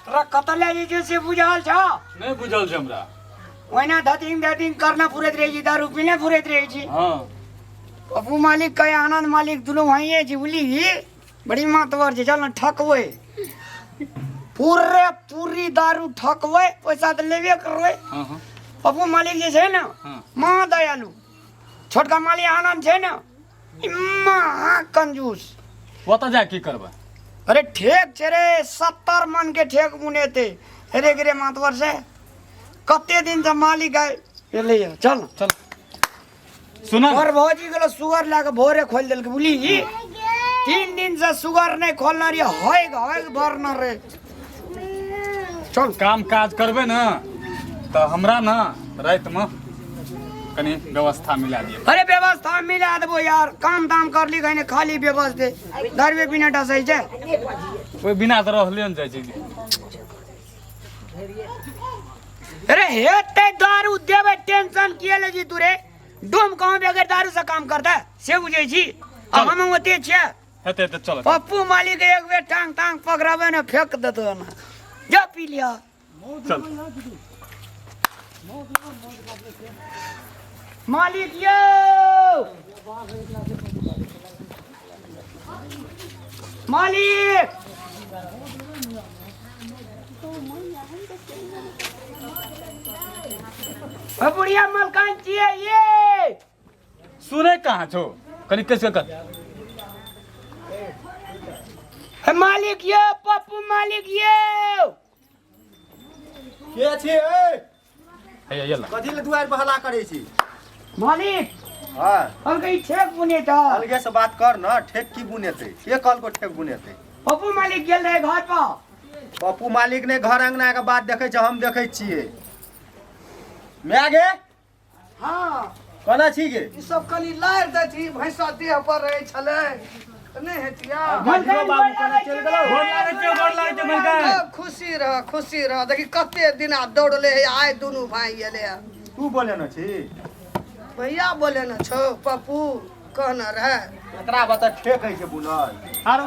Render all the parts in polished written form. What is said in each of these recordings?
तोरा कतले जे छै से बुझल छ नहीं बुझल छै हमरा ओहिना धतिंग करना फुरैत रहै छी दारू पीने फुरैत रहै छी हां पप्पू मालिक कहे आनंद मालिक दुनू वहीं छी बुझली बड़ी मातवर छै चल न ठकबै पूरी दारू ठकबै पैसा तऽ लेबे करबै हां हां पप्पू मालिक जे छै ने हाँ। महा दयालु छोटका मालिक आनंद छै ने महा कंजूस ओतऽ जा की करबै अरे ठेक छै रे 70 मन के ठेक बुनेते अरे गिरे मातवर से कते दिन से मालिक आए ले चल चल सुना और भौजी गेलो सुगर लाके भोरे खोल देलके बुली 3 दिन से सुगर नहीं खोलना रे होएग भरना रे चल काम काज करबै ना तो हमरा ना रात में कनी व्यवस्था मिला दिए अरे व्यवस्था मिला देबो यार काम दाम कर ली कहीं खाली व्यवस्था दारू पीना डसै छै कोई बिना तो रहले न जाय छै अरे हेते दारू देबे टेंशन किए ले जी तू रे डोम कहूं बगैर दारू से काम करता से बुझै छी हम ओते छै हेते तो चल पप्पू मालिक एक बेर टांग पकड़ाबे ना फेंक देतो ना जा पी लिया चल मालिक यो मालिक बुढ़िया मलकान चाहिए ये सुने कहाँ छो कनी कैसे कर मालिक यो पप्पू मालिक यो के छी ए हे यल्ला कथि ले दुआर पर हल्ला करै छी मालिक हां हम कहीं ठेक बुने था अलगे से बात कर न ठेक की बुनेते के कल को ठेक बुनेते पप्पू मालिक गेल रहे घर पर पप्पू मालिक ने घर अंगना के बात देखे छ हम देखे छिए मैं गे हां कोना छी गे ई सब कनी लार देती भैंसा देह पर रहे छले नहीं हेतिया मलकान बाबू कोना चल गेलो गोर लागे छै मलकान खुशी रह देखी कते दिन दौड़ले है आय दुनू भाई एले तू बोले न छी भैया बोले न छो पप्पू कहना रहे एकरा बता ठेक है छै बुनल आरो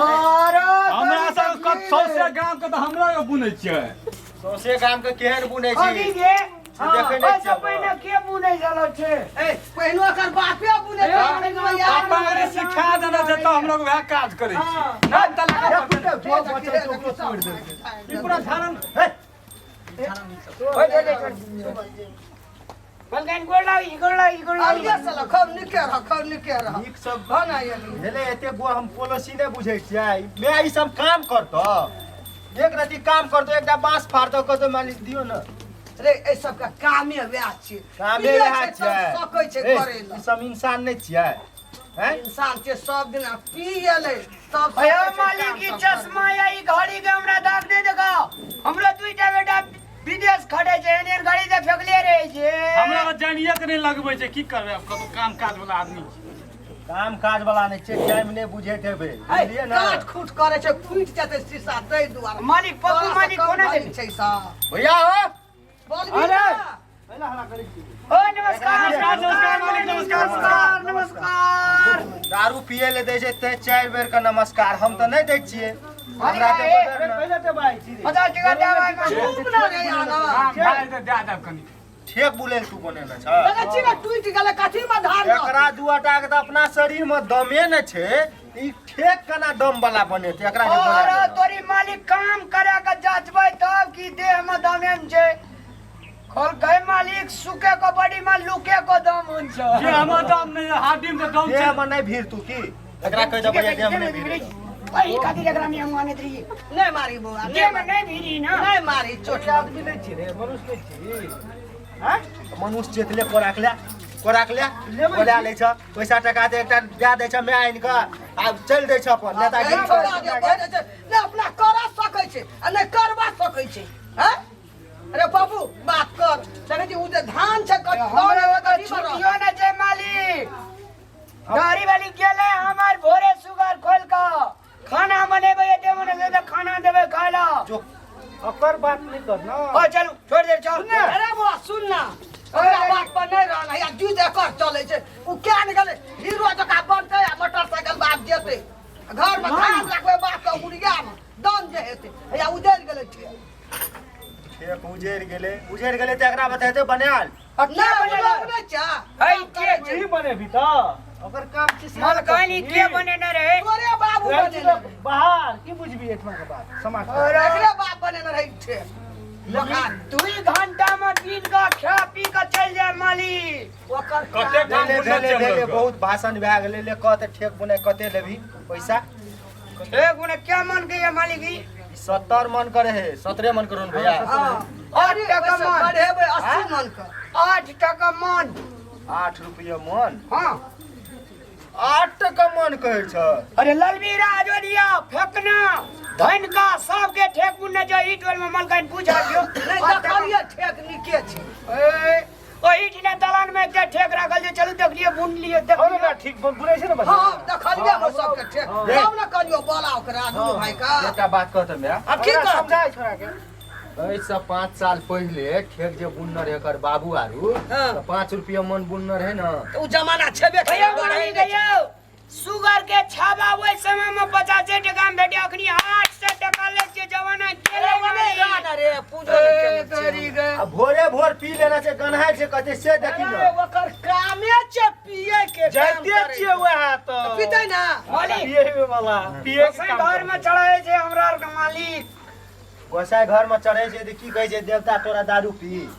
अरे हमरा सब कत सौसे गांव के तो हमरा यो बुनै छियै सौसे गाम के केहन बुनै छी अभी जे देखे नहीं सब पहिने के बुने चलो छे ए पहिनो कर बापे बुने पापा रे सिखा देना छै तो हम लोग वह काज करै छी ना तला पूरा झारन मलकान गोला आलिया साला खब निके रह नीक सब बना येली हेले एते गो हम पॉलिसी नै बुझै छियै मैं ई सब काम करतो एक राति काम करतो एकटा बांस फाड़तो कतो मालिक दियो न रे ए सब का कामे वैह छी कामे वैह छै सकै छै ए, करे ई सब इंसान नै छियै हैं इंसान के सब दिन पी गेले सब अयो मालिक ई चश्मा या ई घड़ी के हमरा दाग दे देगा हमरा दुईटा बेटा विदेश खड़े छै एहन घड़ी से फेकले रहे छै हमरा जानिए के नहीं लगबै छै की करबै अब कतो काम काज वाला आदमी काम काज वाला नै छै टाइम नै बुझैत हेबै बुझलियै न काट खूट करे छै फूट जेते शीशा दे दुआर मालिक पप्पू मालिक कोना दे छै सा भैया हो बोल अरे पहिला हल्ला करै छी ओ नमस्कार मालिक नमस्कार दारू पिए ले दै छै ते 4 बेर का नमस्कार हम त नै दै छियै हमरा के पहिले ते भाई छी 50 टका देबै खूब ना रे आना भाई दे दे कनी ठेक बुलेल तू बने न छ लगे छी ना टूट गेले कथि में धान एकरा दुआटा के त अपना शरीर में दमे न छै ई ठेक केना दम वाला बनेते एकरा जे अरे बने तोरी मालिक काम करे के जांचबै तब की देह में दमेन छै खोल गए मालिक सुके को बड़ी में लुके को दम हुन्छ ये हमर दम नहीं हाडी में दम देह छै में नै भीड़ तू की एकरा कह दे भैया देह में नै भीड़ ओही खातिर एकरा में हम आने रही नहीं मारी बुआ देह में नहीं भिरी ना नहीं मारी चोट आदमी नै छी रे मनुष्य नै छी हैं मनुष्य चेतले को राखले बोला ले छ पैसा टका दे एकटा दे दै छ मैं आइन के आ चल दै छ अपन नेतागिरी छोड़ा दे बोल दे ने अपना करा सकै छै आ नहीं करबा सकै छै हैं अरे बाबू बात कर सके जी उधर धान छै हमरा ओतऽ छुट्टियो न छै मालिक गाड़ी वाली गेले हमार भोरे सुगर खोल के खाना बनेबै एते मने से त खाना देबै खाइला जो अकर बात नहीं करना ओ चलू छोड़ दे चल अरे बुआ सुन ना ओकरा बात पर नहीं रहना या दूध एकर चले छै उ क्या न गेले हीरो जका बनते आ मोटरसाइकिल बाप जेते घर में धान लगबै बाप के उड़िया में दन जे हेते या उधर गेले ठेक उजैर गेले त एकरा बतेते बनाल ना बने चा है के नहीं बने भी तो ओकर काम छी मलकानी के बने न रहे तोरे बाबू बने न रहे। बाहर की बुझबी एठमा के बात समाज और एकरे बाप बने न रहे छे लखान 2 घंटा में दिन का खा पी के चल जाए मालिक ओकर कते काम ले बुझल छै ले हमलोग बहुत भाषण भए गेले ले कहते ठेक बुने कते लेबी पैसा एक गुने क्या मन के ये मालिक ई 70 मन करे है 17 मन करो भैया हां अरे टका मन बढ़ेबे 80 मन का 8 टका मन 8 रुपया मन हाँ 8 टका मन कहै छ अरे ललबीरा जोड़िया फेंकना धन का सबके ठेक बुने जो ईट वाल में मलकाइन पूछा दियो नहीं देखलिए ठेक निके छै ओ ईट ने दलान में के ठेक रखल जे चलू देख लिए बुन लिए देख और ना ठीक बुने छै ना हां देखलिए हम सबके ठेक तब न करियो बोला ओकरा दुनू भाई का एकटा बात कहत मैं अब की कर समझाय छोरा के ऐसा 5 साल पहले ठेक जे बुनने रहे कर बाबू आरू हाँ। तो 5 रुपया मन बुनने रहे ना उ जमाना छेबे भैया मानी गयो शुगर के छाबा ओइ समय में 50 टका में भेटे अखनी 800 टका ले के जमाना केले नहीं गाना रे पूजो तोरी गे अब भोरे भोर पी लेना छै गन्हाय छै कते से देखी अरे ना ओकर कामे छै पिए के जाइते छियै वह तो पीते ना मालिक पिए वाला पिए पिए घर में चढ़ाए छै हमरा आर के मालिक गोसाई घर में चढ़े छै त की कहै छै देवता तोरा दारू पी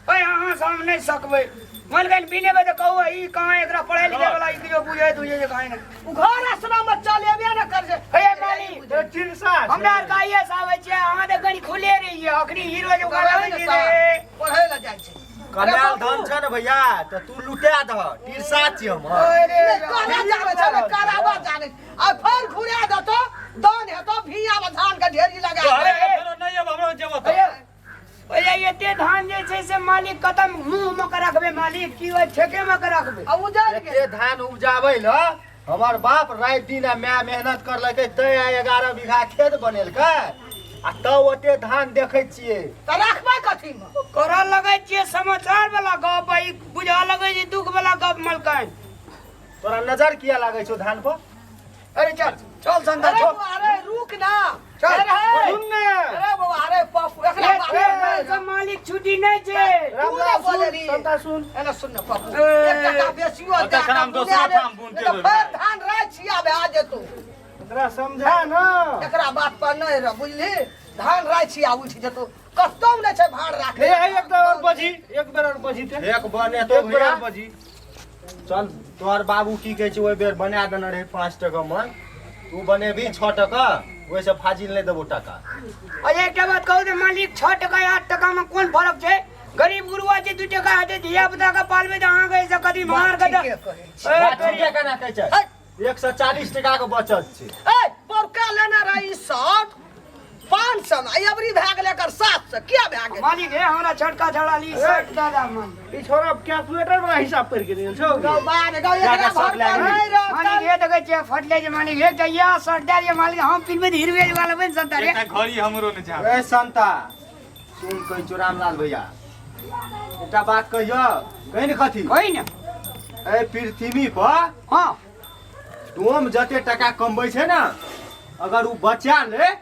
ओए अहाँ सामने नहीं सकबै मलकाइन पीने में तो कहू ई कहां एकरा पढ़े लिखे वाला ई जो बुझे तुझे जे कहां उ घर आश्रम में चलेबे न कर जे हे मालिक तो चिरसा हमरा आर का ये आवे छै अहाँ त गनी खुले रही है अखनी हीरो जो गावे छै पढ़े ल जाय छै कमाल धन छ न भैया त तू लुटा द टिरसा छी हम अरे काला जाने छै कालावा जाने आ फेर घुरा दतो दान हेतो भिया में धान के ढेरी लगा अरे फेरो नहीं अब हमरा जेबो त ओए एते धान जे छै से मालिक कदम मुंह में के रखबे मालिक की ओइ ठेके में के रखबे आ उजड़ के एते धान उपजाबै ल हमर बाप रात दिन आ मैं मेहनत करलकै तै 11 बीघा खेत बनेलकै आ त ओते धान देखै छियै त रखबा कथी में करऽ लगै छियै समाचार वाला गप ई बुझा लगै छै दुख वाला गप मलकाइन तोरा नजर किया लागै छौ धान पर अरे चल चल संदा अरे चल बाबा, अरे रुक ना चल अरे सुन ने अरे बाबा अरे पप्पू एकरा बात सब मालिक छुट्टी नहीं छै तू ना बोले री संता सुन एना सुन न पप्पू ए, एक टका बेसियो अब दे तखन हम दोसरा ठाम बुन के देबै। फेर धान रै छिया भे आ जेतौ तोरा समझा न एकरा बात पर नहीं रह बुझली धान रै छिया उठ जेतौ कतौ नै छै भाड़ राखे एक बेर और बजी ते एक बने तो भैया बजी चल तोहर बाबू की कहै छै ओइ बेर बना देने रहे 5 टका मन तू बनेबी 6 टका ओइसे फाजिल नहीं देबो टका और एक बात कहू तो मालिक 6 टका 8 टका में कौन फर्क छै गरीब गुरुआ जे 2 टका हटे धिया पुता का पालबे तो अहाँ के कदी मार के ठीके कहै छै बात ठीके केना कहै छै 140 टका के बचत छै ए बड़का लेना रही 60 500 में अबरी भए गेलै एकर 700 किया भए गेल मालिक हे हमरा छोटका छोड़ा ली 60 दादा मन ई छोरा कैलकुलेटर वाला हिसाब कर के देल छौ गौ बाद गौ एकरा जाके सब भर लए पर नहीं मालिक रह हे देखे छियै फटले जे मालिक हे कहिया 60 दे मालिक हम फिल्म हिरवे वाला बन संता रे एकटा घड़ी हमरो ने जा ए संता सुन कहै छौ रामलाल भैया एकटा बात कहियो कहि न कथी कोई ना ए पृथ्वी पर हां तुम जते टका कमबै छै ना अगर उ बचा ले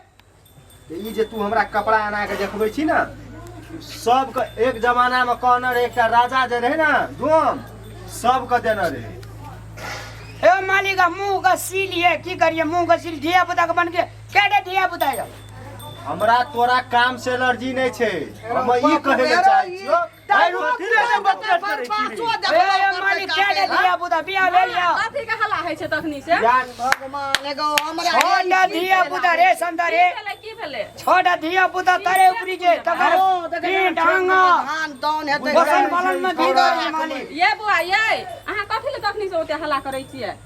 तो ई जे तू हमरा कपड़ा आना के देखबै छी ना सबके एक जमाना में कहने रहे एकटा राजा जे रहे ना दोम सबके देने रहे हे मालिक मुंह का सील है की करिए मुंह का सील धिया पुता के बन के केडे धिया पुता है हमरा तोरा काम से एलर्जी नहीं छै हम ई कहे ले चाहै छियो दारू धीरे से बात करै छी हे मालिक केडे धिया पुता बियाह ले लिया कथी के हल्ला होइ छै तखनी से यार भगवान एगो हमरा छोटा धिया पुता रे संता रे की भेलै छोटा धिया पुता तारे ऊपरी जे तकर डांगा धान दान हेतै बसन बालन में भीगा है मालिक ये बुआ ये अहाँ कथी ले तखनी से ओते हल्ला करै छियै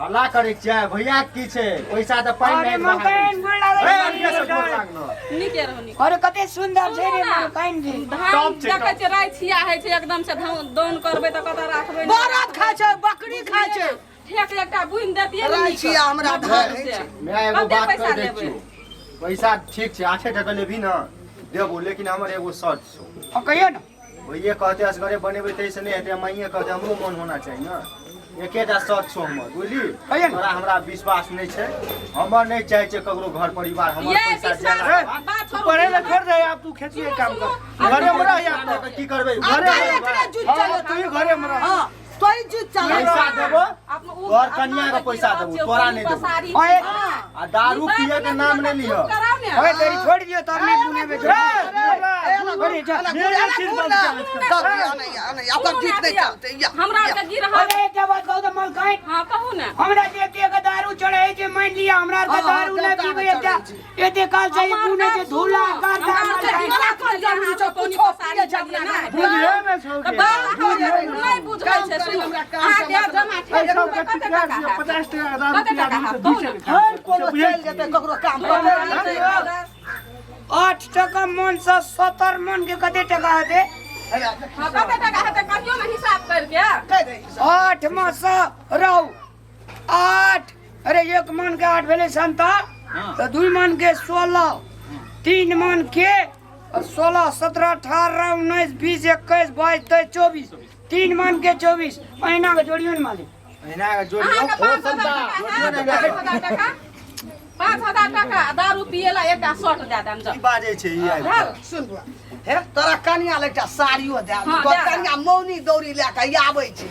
हल्ला करे छै भैया की छै पैसा त पाइ अरे नहीं मकैन गोड़ लागै नीके रहौ नीक अरे कते सुंदर छै रे मकैन जी धान देखै छियै राइ छिया होइ छै एकदम से दान करबै त कतऽ राखबै बरद खाय छै बकरी खाय छै ठेक एकटा बुनि देतियै राइ छिया हमरा धान होइ छै मैं एगो कते बात पैसा कह दै लेबै? छियो पैसा ठीक छै 8 टका लेबी ना देबो लेकिन हमर एगो शर्त छौ कहियो ना भैया कहते असगरे बनेबै तैसे नहीं हेतै माइए कहते हमरो मन होना चाहिए ना एकेटा शर्त छौ हमर बुझली कहियो ना। तोरा हमरा विश्वास नहीं छै हमर नहीं चाहे छै ककरो घर परिवार हमर ये पैसा विश्वास जाला बात छोड़ू पढ़े ले छोड़ दे अब तू खेती के काम कर घरे में रह या की करबे घरे में तू घरे में रह हां तोई जीत चल पैसा देबो और कन्या का पैसा देबो तोरा नहीं देबो आ दारू पिए के नाम नहीं लियो ओए तेरी छोड़ दियो तब नहीं पुणे में छोड़ अरे जा आपका जीत नहीं चलते हमरा के गिर रहा अरे क्या बात कहू तो मल काई हां कहू ना हमरा देख के दारू चढ़े जे मान लिया हमरा के दारू नहीं पीबे एकटा एते काल से पुणे के धूला गाता हमरा कर जा हां कोनी पसारी जलिया ना बुझे में छौ के नहीं बुझै छै सुन हां दे जमा ठेक रुपए कते टका 50 टका दारू पिया कते टका हर कोनो चल जेते ककरो काम पर 8 टका मन से 70 मन के कते टका हेते हां कते टका हेते कहियो ना हिसाब करके 8 में से रहू 8 अरे 1 मन के 8 भेले संता तो 2 मन के 16 3 मन के 16 17 18 19 20 21 22 23 24 3 मन के 24 महीना के जोड़ियो न मालिक महीना का जोड़ियो हो संता 5,000 टका दारू पिएला एकटा शर्ट दे देम की बाजे छै ई आइ सुन हे तोरा कन्या ले एकटा साड़ियो दे हाँ, तो दे। कन्या मौनी दौरी लेके आबै छै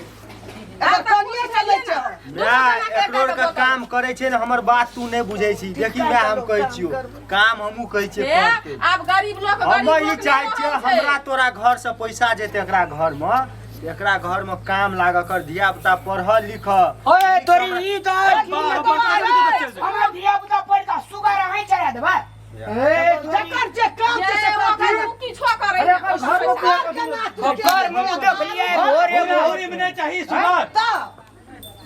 अगर कनिए चलै छै मैं एक रोड का काम करे छै न हमर बात तू नहीं बुझै छी देखी मैं हम कहै छियो काम हमहू कहै छियै करते आब गरीब लोग हम ई चाहै छियै हमरा तोरा घर से पैसा जेते एकरा घर में एकरा घर में काम लाग कर धिया पुता पढ़ लिख ओए तोरी ई तो हमरा धिया पुता पढ़ का सुगर है चढ़ा दे भाई ए जकर जे काम छै से ये की छो करे घर मुंह देख लिए भोरे में नहीं चाहिए सुगर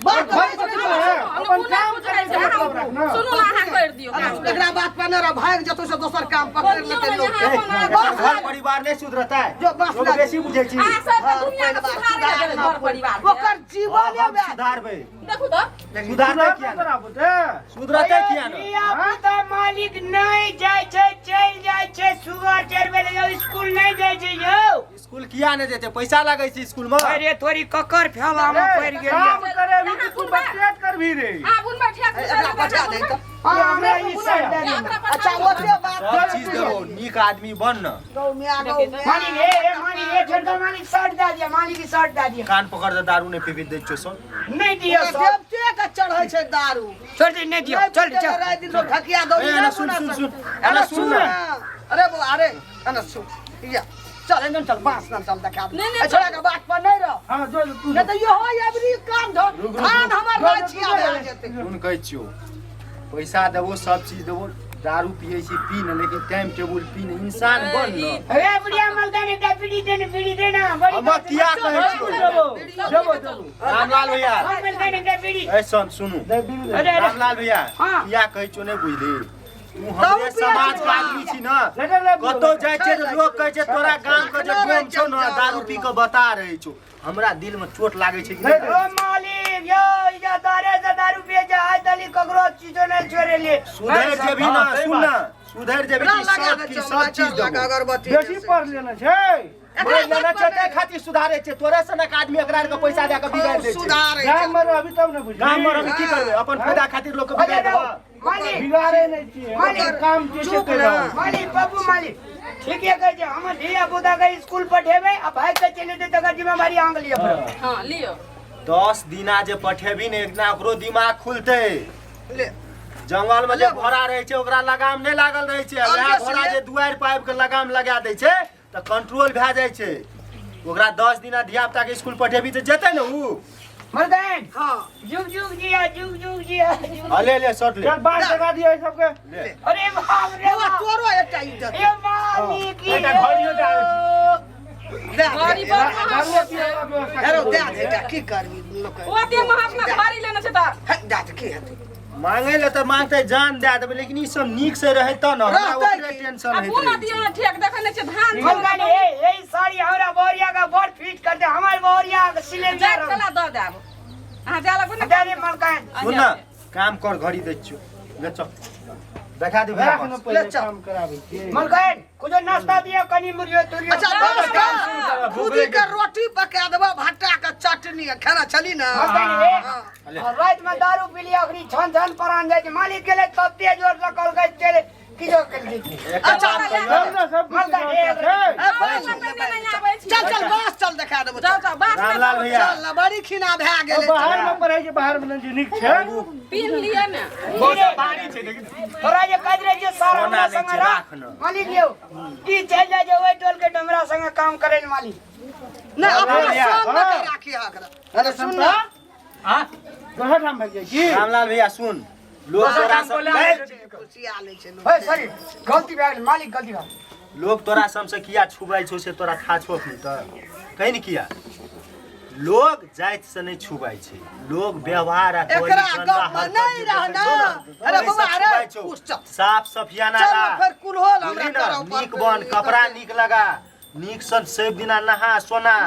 बात अपन काम करे सुनु ना हां कर दियो काम एकरा बात पर न भाग जतो से दोसर काम पकड़ लेते लोग घर परिवार नहीं सुधरता है जो बस लोग बेसी बुझै छी आ सब दुनिया के सुधार दे घर परिवार ओकर जीवन अब सुधारबे देखू तो सुधारते किया न सुधरते किया न धिया पुता मालिक नहीं जाय छै चल जाय छै सुगर चढ़बे ले स्कूल नहीं जाय छै यौ स्कूल किया नहीं देते पैसा लगे छी स्कूल में अरे तोरी ककर फैला में पड़ गेल तू बच्चेट कर भी रे आ उन बैठे एकरा बचा दे तो हमरा ई सब दे दे अच्छा ओते बात सब चीज देबो नीक आदमी बन न गौ में आ गौ में मालिक ए छोड़ दो मालिक शर्ट दे दिया मालिक की शर्ट दे दिया कान पकड़ दे दारू नहीं पीबी दे छो सुन नहीं दियो सब देवते के चढ़ै छै दारू छोड़ दे नहीं दियो चल चल रात दिन लोग ढकिया दौड़ी ए, ना सुन, सुन सुन, सुन सुन। अरे सुन सुन ना। अरे वो अरे अरे सुन या चल एकदम चल बास ना चल देखा नहीं, नहीं, छोड़ा के बात पर नहीं रह हां जो तू नहीं तो ये हो एवरी काम धान हमर राज छिया आ जेते सुन कहै छियो पैसा देबो सब चीज देबो दारू पिए छी पी न लेकिन टाइम टेबल पी न इंसान बन न अरे बुढ़िया मलदानी का बीड़ी देना बड़ी हम किया कहै छियो देबो रामलाल भैया मलदानी का बीड़ी ए सुनू अरे रामलाल भैया हाँ। किया कहै छियो नहीं बुझली तू हमरे समाज का आदमी छी न कतो जाय छै त लोग कहै छै तोरा गांव के जे डोम छौ न दारू पी के बता रहै छौ हमरा दिल में चोट लागै छै कि ओ मालिक यो इजा दारे से दारू पिए जा आज दली ककरो चीजो नहीं छोड़े ले सुधर जेबी न सुन न सुधर जेबी की सब चीज देबो अगरबत्ती बेसी पढ़ लेना छै पढ़ लेना छै ते खातिर सुधारे छै तोरे सनक आदमी एकरा के पैसा दे के बिगाड़ दै छै सुधार गाम में अभी तब न बुझ गाम में अभी की करबे अपन फायदा खातिर लोग के बिगाड़ देबो मालिक बिगाड़े नहीं छिए मालिक काम जे चुप छै ना। मालिक बाबू मालिक ठीक है कह हम धिया पुता के स्कूल पठेबे अब भाई के चले दे तकर जिम्मेवारी आंग लियो हां लियो 10 दिना जे पठेबी ने एकना ओकरो दिमाग खुलते ले जंगल में जे घोड़ा रहे छै ओकरा लगाम नहीं लागल रहे छै वह घोड़ा जे दुआर पाइप के लगाम लगा दै छै त कंट्रोल भए जाइ छै ओकरा 10 दिना धिया पुता के स्कूल पठेबी त जेतै न ऊ मर्दान हां जुग जुग जिया ले ले शॉट ले बात लगा दिया सबके ले अरे बाप रे वो तोरो एकटा इज्जत ए मालिक एकटा घड़ियो दे दे गाड़ी पर हेरो दे दे की करबी लोग ओते महात्मा गाड़ी लेना छै त दे की हेतै मांगे ले त मांगते जान दे देबै लेकिन ई सब नीक से रहे त न हमरा रहतै ओकरे की? टेंशन अब है ना दियो ना ठेक देखने छै धान मर्दान ए साड़ी हमरा बोरिया का बोर फिट कर दे हमार बोरिया जाय सिलेंडर चला द देब अहाँ जाला को दे दे मलकान सुन न काम कर घड़ी दै छियो ले चल देखा दे भैया ले चल मलकान कुछ नाश्ता दिया कनी मुरियो तुरियो अच्छा बस का खुदी के रोटी पका देबो भट्टा के चटनी खाना चली ना मर्दान ए रात में दारू पी लिया अखनी छन छन परान जाय छै मालिक गेले तब तेज जोर से कल गए चले की जो कर दी एक बात कहियो चल चल बस चल देखा देबो रामलाल भैया चल बड़ी खिना भए गेलै बाहर में पढ़े छै बाहर में निक छै पीन लिया ना बहुत भारी छै लेकिन तोरा जे काज रे जे सारा हमरा संग राख मालिक लियो की चल जाय जे ओइ टोल के हमरा संग काम करे मालिक ना अपना संग न राखी हकरा अरे सुन ना हां दोहरा ठाम भाग जाइ की रामलाल भैया सुन लोग तोरा खुशी आले छै ओए सॉरी गलती भए गेल मालिक गलती भए लोग तोरा सबसे किया छुबाई छौ से तोरा था छौ नहीं त कहीं किया लोग जाति से नहीं छुबाई छै लोग व्यवहार आ एकरा गप में नहीं रहना अरे बाबा अरे साफ सफियाना चल ला फिर कुलहोल हमरा करो नीक बन कपड़ा नीक लगा नीक सन सब दिना नहा सोना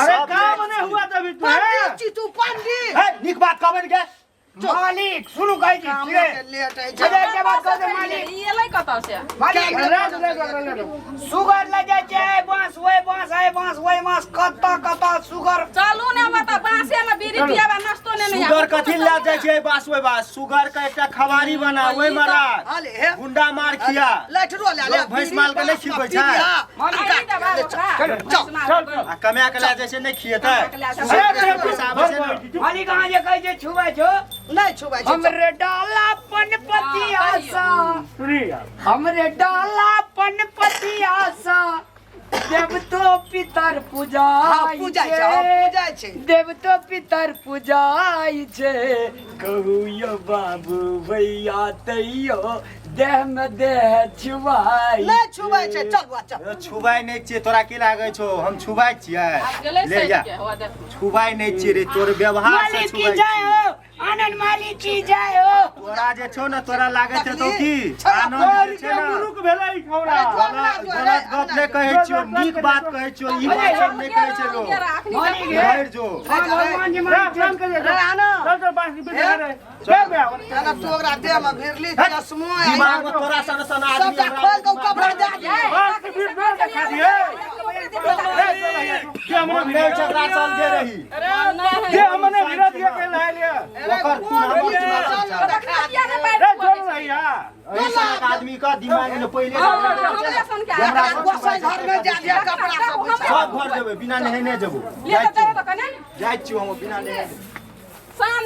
अरे काम नहीं हुआ तभी तू पंडित जी तू पंडित है नीक बात कहबे के मालिक सुनु कहै छी काम ठीक है के लेट है अरे के बात कह दे मालिक ये लै कतौ से मालिक सुगर ल जाय छै बांस आए बांस ओए बांस कत्ता सुगर चलू ने बता बांसे में बीड़ी पियाबा नाश्तो ने नहीं सुगर कथि ला जाय छै बास ओए बास सुगर का एकटा खवारी बना ओए मरा हाले हे गुंडा मार खिया लठरो ले ले लोग भैंस माल के नहीं खिबै छै आ कमा के ला जाय छै नहीं खिएतै मालिक कहां जे कहै छै छुबै छो नहीं छुबै छै हमरे डाला पनपतिया सा सुनी यार हमरे डाला पनपतिया सा देव तो पितर पूजा पूजा छै देव तो पितर पूजाई छै कहू यो बाबू भैया तैयो देह में देह छुबाई नहीं छुबै छै चल बुआ चल छुबाई नहीं छियै तोरा की लागै छौ हम छुबाई छियै ले जा छुबाई नहीं छियै रे तोर व्यवहार से मालिक की छुबाई जय हो आनंद मालिक की जय हो तोरा जे छौ न तोरा लागै छै तो की आनंद जे छै न मुरुक भेलै खौरा गलत गप नहीं कहै छियो नीक बात कहै छियो ई बात सब नहीं कहै छै लोग मालिक घर जो भगवान जी मालिक काम कर रे आना चल चल बांस पे रे चल बे आना तू ओकरा देह में भिरली चश्मो दिमाग में तोरा सन सन आदमी सबटा खोल के कपड़ा दे दे बांस के बीच में दिखा दिए के हमने नहीं चकरा सन दे रही के हमने विरोध किया के ला लिया ओकर खून हम रे चल भैया ऐसा आदमी का दिमाग में पहले हमरा गोसाई घर में जा दिया कपड़ा सब सब घर जेबै बिना नहेने जेबो जाइ छियो हम बिना नहेने शाम